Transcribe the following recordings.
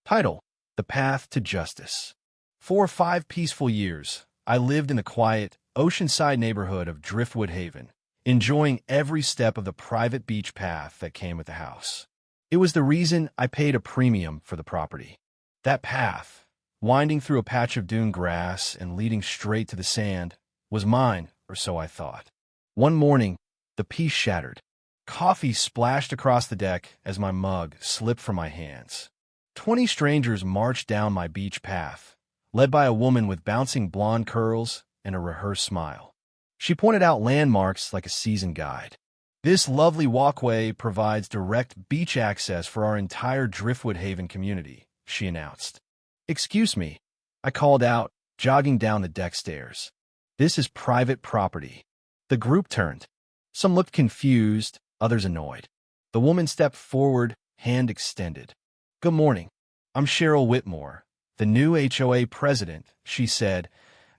Title: The Path to Justice. For 5 peaceful years, I lived in the quiet, oceanside neighborhood of Driftwood Haven, enjoying every step of the private beach path that came with the house. It was the reason I paid a premium for the property. That path, winding through a patch of dune grass and leading straight to the sand, was mine, or so I thought. One morning, the peace shattered. Coffee splashed across the deck as my mug slipped from my hands. 20 strangers marched down my beach path, led by a woman with bouncing blonde curls and a rehearsed smile. She pointed out landmarks like a seasoned guide. "This lovely walkway provides direct beach access for our entire Driftwood Haven community," she announced. "Excuse me," I called out, jogging down the deck stairs. "This is private property." The group turned. Some looked confused, others annoyed. The woman stepped forward, hand extended. "Good morning. I'm Cheryl Whitmore, the new HOA president," she said,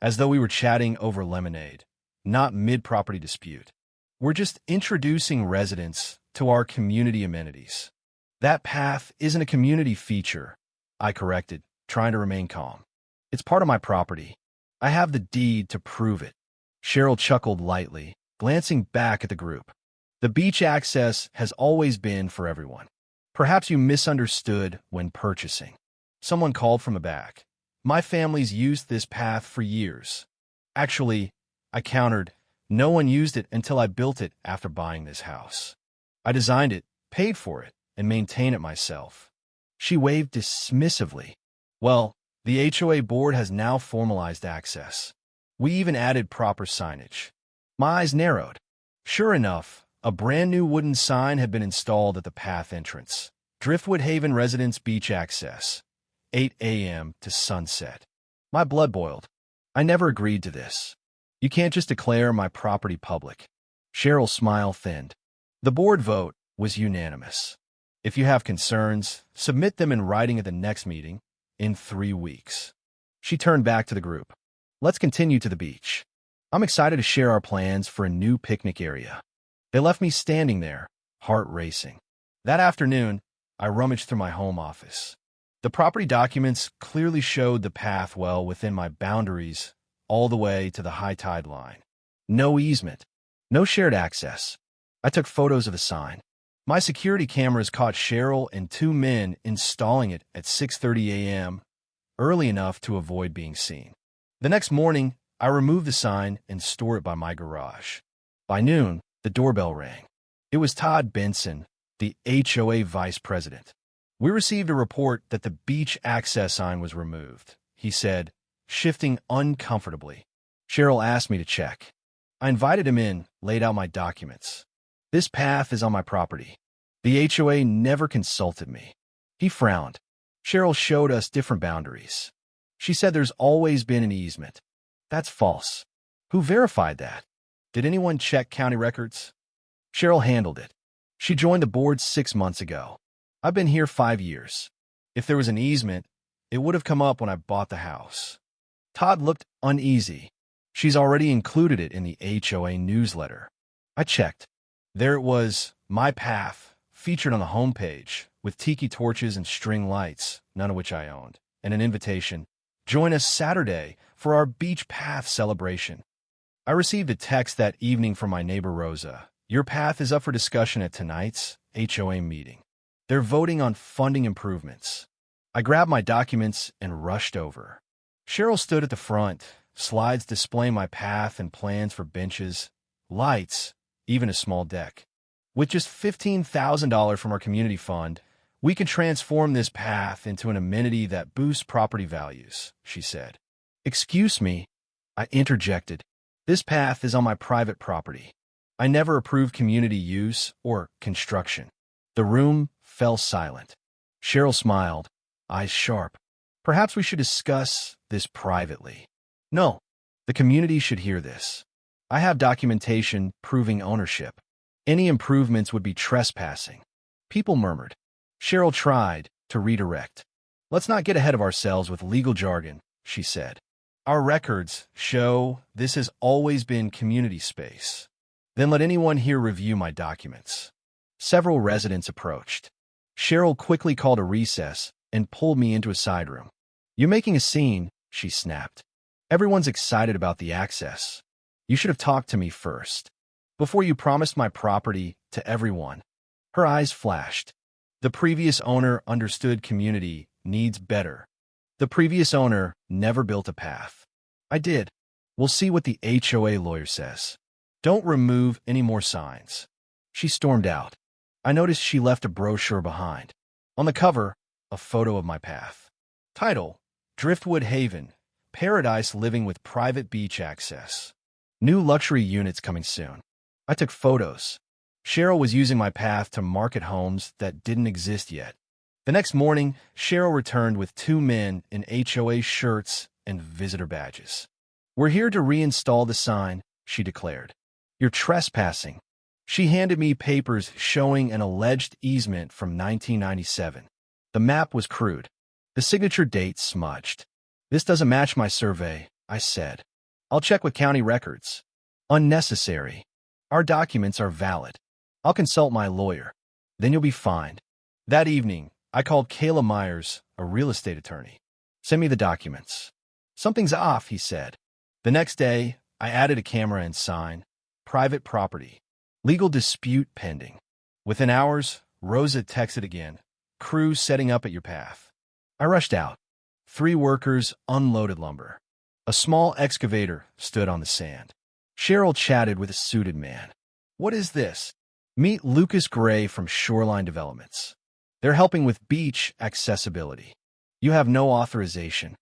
as though we were chatting over lemonade, not mid-property dispute. "We're just introducing residents to our community amenities." "That path isn't a community feature," I corrected, trying to remain calm. "It's part of my property. I have the deed to prove it." Cheryl chuckled lightly, glancing back at the group. "The beach access has always been for everyone. Perhaps you misunderstood when purchasing." Someone called from the back. "My family's used this path for years." "Actually," I countered, "no one used it until I built it after buying this house. I designed it, paid for it, and maintain it myself." She waved dismissively. "Well, the HOA board has now formalized access. We even added proper signage." My eyes narrowed. Sure enough, a brand new wooden sign had been installed at the path entrance. "Driftwood Haven Residence Beach Access, 8 a.m. to sunset." My blood boiled. I never agreed to this. "You can't just declare my property public." Cheryl's smile thinned. The board vote was unanimous. "If you have concerns, submit them in writing at the next meeting, in 3 weeks." She turned back to the group. "Let's continue to the beach. I'm excited to share our plans for a new picnic area." They left me standing there, heart racing. That afternoon, I rummaged through my home office. The property documents clearly showed the path well within my boundaries all the way to the high tide line. No easement, no shared access. I took photos of the sign. My security cameras caught Cheryl and 2 men installing it at 6:30 a.m., early enough to avoid being seen. The next morning, I removed the sign and stored it by my garage. By noon, the doorbell rang. It was Todd Benson, the HOA vice president. "We received a report that the beach access sign was removed," he said, shifting uncomfortably. Cheryl asked me to check. I invited him in, laid out my documents. "This path is on my property. The HOA never consulted me." He frowned. Cheryl showed us different boundaries. She said there's always been an easement. "That's false." "Who verified that? Did anyone check county records?" Cheryl handled it. "She joined the board 6 months ago. I've been here 5 years. If there was an easement, it would have come up when I bought the house." Todd looked uneasy. "She's already included it in the HOA newsletter." I checked. There it was, my path, featured on the homepage, with tiki torches and string lights, none of which I owned, and an invitation: "Join us Saturday for our beach path celebration." I received a text that evening from my neighbor Rosa. "Your path is up for discussion at tonight's HOA meeting. They're voting on funding improvements." I grabbed my documents and rushed over. Cheryl stood at the front, slides displaying my path and plans for benches, lights, even a small deck. "With just $15,000 from our community fund, we can transform this path into an amenity that boosts property values," she said. "Excuse me," I interjected. "This path is on my private property. I never approved community use or construction." The room fell silent. Cheryl smiled, eyes sharp. "Perhaps we should discuss this privately." "No, the community should hear this. I have documentation proving ownership. Any improvements would be trespassing." People murmured. Cheryl tried to redirect. "Let's not get ahead of ourselves with legal jargon," she said. "Our records show this has always been community space." "Then let anyone here review my documents." Several residents approached. Cheryl quickly called a recess, and pulled me into a side room. "You're making a scene," she snapped. "Everyone's excited about the access. You should have talked to me first, before you promised my property to everyone." Her eyes flashed. The previous owner understood community needs better. The previous owner never built a path. I did. "We'll see what the HOA lawyer says. Don't remove any more signs." She stormed out. I noticed she left a brochure behind. On the cover, a photo of my path. Title: Driftwood Haven, Paradise Living with Private Beach Access. New luxury units coming soon. I took photos. Cheryl was using my path to market homes that didn't exist yet. The next morning, Cheryl returned with 2 men in HOA shirts and visitor badges. "We're here to reinstall the sign," she declared. "You're trespassing." She handed me papers showing an alleged easement from 1997. The map was crude. The signature date smudged. "This doesn't match my survey," I said. "I'll check with county records." "Unnecessary. Our documents are valid. I'll consult my lawyer. Then you'll be fined." That evening, I called Kayla Myers, a real estate attorney. "Send me the documents." "Something's off," he said. The next day, I added a camera and sign: "Private property. Legal dispute pending." Within hours, Rosa texted again: "Crew setting up at your path." I rushed out. 3 workers unloaded lumber. A small excavator stood on the sand. Cheryl chatted with a suited man. "What is this?" "Meet Lucas Gray from Shoreline Developments. They're helping with beach accessibility. You have no authorization."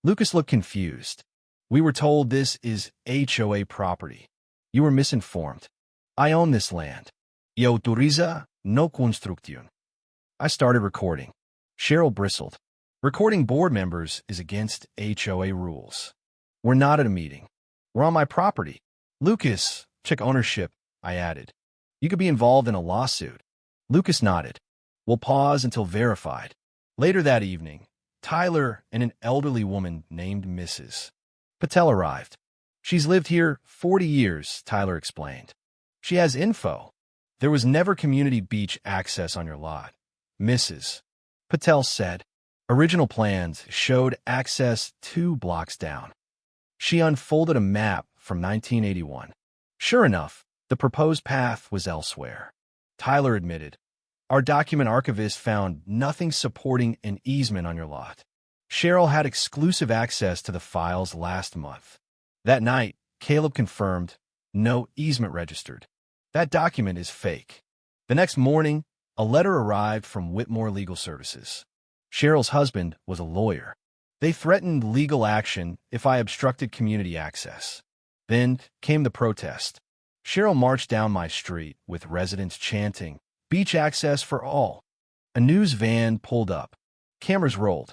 Lucas looked confused. "We were told this is HOA property. You were misinformed. I own this land. Y autoriza no construcción." I started recording. Cheryl bristled. "Recording board members is against HOA rules. We're not at a meeting. We're on my property." "Lucas, check ownership," I added. "You could be involved in a lawsuit." Lucas nodded. "We'll pause until verified." Later that evening, Tyler and an elderly woman named Mrs. Patel arrived. "She's lived here 40 years, Tyler explained. "She has info. There was never community beach access on your lot," Mrs. Patel said. "Original plans showed access 2 blocks down." She unfolded a map from 1981. Sure enough, the proposed path was elsewhere. Tyler admitted, "Our document archivist found nothing supporting an easement on your lot." Cheryl had exclusive access to the files last month. That night, Caleb confirmed, "No easement registered. That document is fake." The next morning, a letter arrived from Whitmore Legal Services. Cheryl's husband was a lawyer. They threatened legal action if I obstructed community access. Then came the protest. Cheryl marched down my street with residents chanting, "Beach access for all." A news van pulled up. Cameras rolled.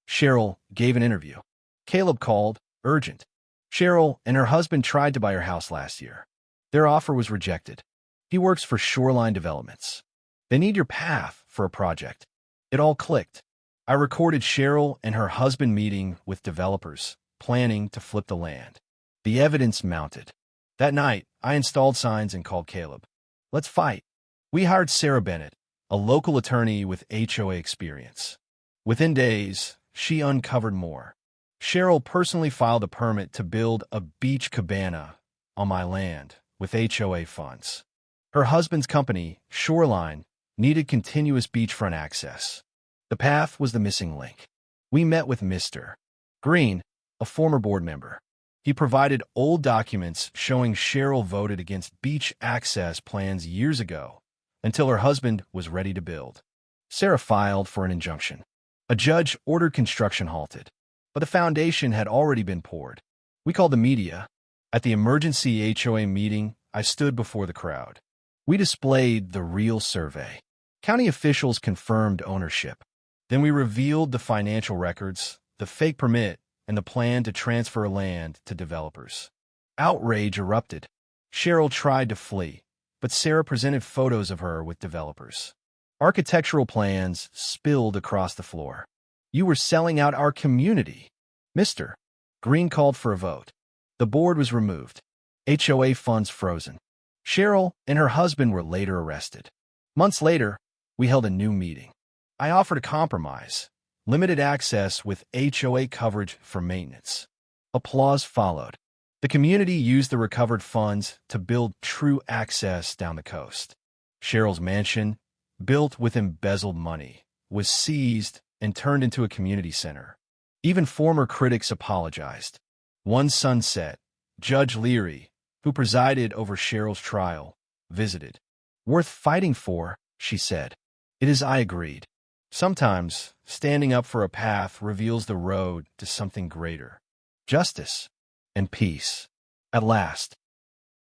Cheryl gave an interview. Caleb called, urgent. Cheryl and her husband tried to buy her house last year. Their offer was rejected. He works for Shoreline Developments. They need your path for a project. It all clicked. I recorded Cheryl and her husband meeting with developers, planning to flip the land. The evidence mounted. That night, I installed signs and called Caleb. "Let's fight." We hired Sarah Bennett, a local attorney with HOA experience. Within days, she uncovered more. Cheryl personally filed a permit to build a beach cabana on my land with HOA funds. Her husband's company, Shoreline, needed continuous beachfront access. The path was the missing link. We met with Mr. Green, a former board member. He provided old documents showing Cheryl voted against beach access plans years ago until her husband was ready to build. Sarah filed for an injunction. A judge ordered construction halted, but the foundation had already been poured. We called the media. At the emergency HOA meeting, I stood before the crowd. We displayed the real survey. County officials confirmed ownership. Then we revealed the financial records, the fake permit, and the plan to transfer land to developers. Outrage erupted. Cheryl tried to flee, but Sarah presented photos of her with developers. Architectural plans spilled across the floor. "You were selling out our community." Mr. Green called for a vote. The board was removed. HOA funds frozen. Cheryl and her husband were later arrested. Months later, we held a new meeting. I offered a compromise. limited access with HOA coverage for maintenance. Applause followed. The community used the recovered funds to build true access down the coast. Cheryl's mansion, built with embezzled money, was seized and turned into a community center. Even former critics apologized. One sunset, Judge Leary, who presided over Cheryl's trial, visited. "Worth fighting for," she said. "It is," I agreed. Sometimes, standing up for a path reveals the road to something greater. Justice and peace. At last,